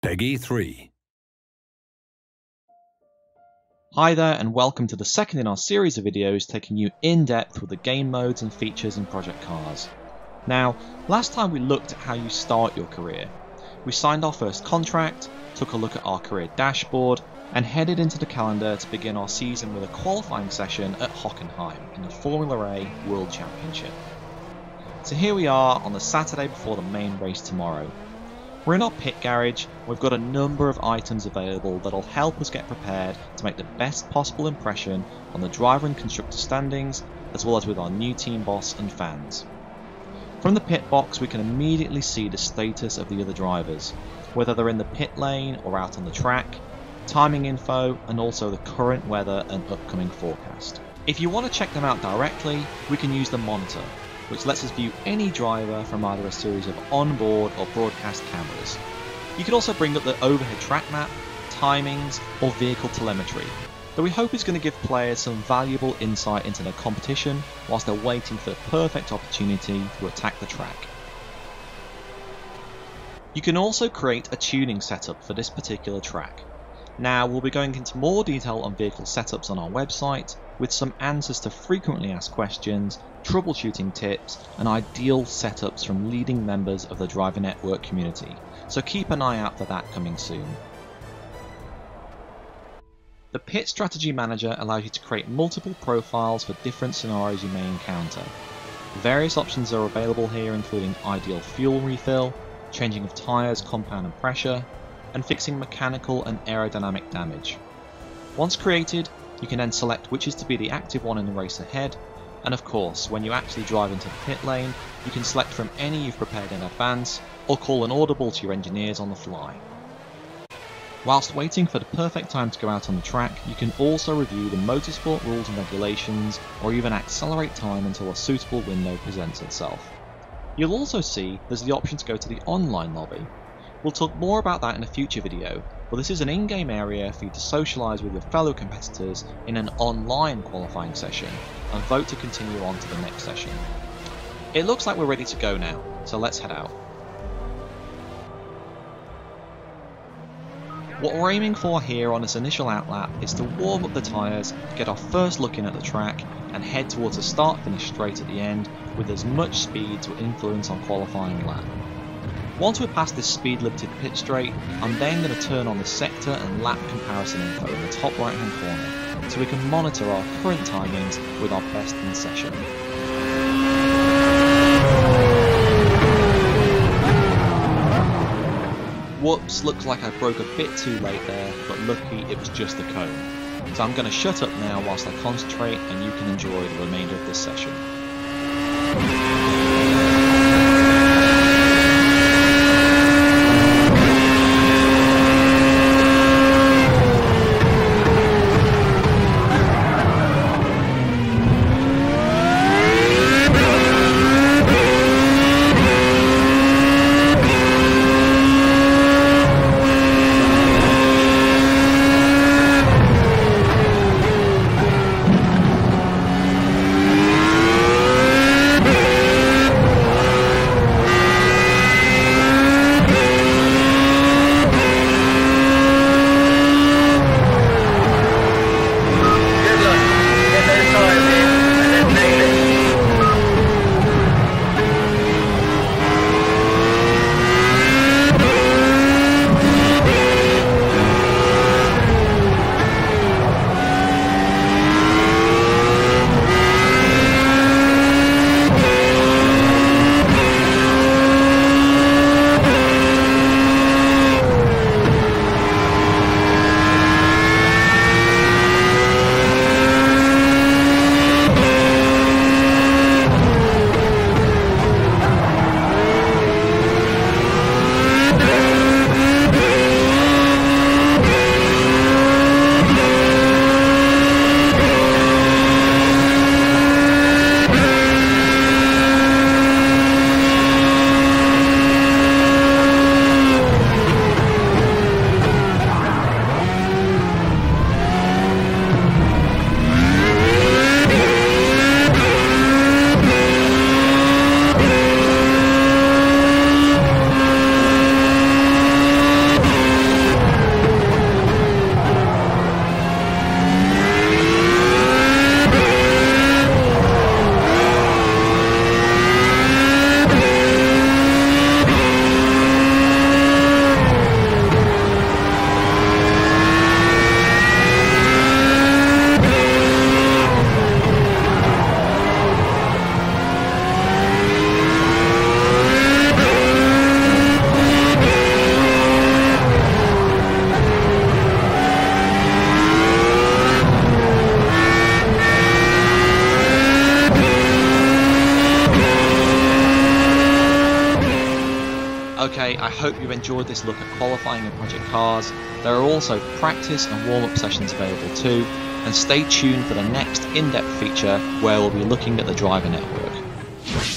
PEGI 3. Hi there and welcome to the second in our series of videos taking you in depth with the game modes and features in Project Cars. Now, last time we looked at how you start your career. We signed our first contract, took a look at our career dashboard, and headed into the calendar to begin our season with a qualifying session at Hockenheim in the Formula A World Championship. So here we are on the Saturday before the main race tomorrow. We're in our pit garage, we've got a number of items available that'll help us get prepared to make the best possible impression on the driver and constructor standings, as well as with our new team boss and fans. From the pit box we can immediately see the status of the other drivers, whether they're in the pit lane or out on the track, timing info, and also the current weather and upcoming forecast. If you want to check them out directly, we can use the monitor, which lets us view any driver from either a series of onboard or broadcast cameras. You can also bring up the overhead track map, timings, or vehicle telemetry, that we hope is going to give players some valuable insight into their competition whilst they're waiting for the perfect opportunity to attack the track. You can also create a tuning setup for this particular track. Now, we'll be going into more detail on vehicle setups on our website, with some answers to frequently asked questions, troubleshooting tips, and ideal setups from leading members of the Driver Network community, so keep an eye out for that coming soon. The Pit Strategy Manager allows you to create multiple profiles for different scenarios you may encounter. Various options are available here, including ideal fuel refill, changing of tyres, compound and pressure, and fixing mechanical and aerodynamic damage. Once created, you can then select which is to be the active one in the race ahead, and of course, when you actually drive into the pit lane, you can select from any you've prepared in advance, or call an audible to your engineers on the fly. Whilst waiting for the perfect time to go out on the track, you can also review the motorsport rules and regulations, or even accelerate time until a suitable window presents itself. You'll also see there's the option to go to the online lobby. We'll talk more about that in a future video, but this is an in-game area for you to socialise with your fellow competitors in an online qualifying session, and vote to continue on to the next session. It looks like we're ready to go now, so let's head out. What we're aiming for here on this initial outlap is to warm up the tyres, get our first look in at the track, and head towards a start-finish straight at the end with as much speed to influence our qualifying lap. Once we're past this speed-limited pit straight, I'm then going to turn on the sector and lap comparison info in the top right-hand corner, so we can monitor our current timings with our best in session. Whoops, looks like I broke a bit too late there, but lucky it was just a cone. So I'm going to shut up now whilst I concentrate and you can enjoy the remainder of this session. hope you've enjoyed this look at qualifying in Project Cars. There are also practice and warm-up sessions available too, and stay tuned for the next in-depth feature where we'll be looking at the driver network.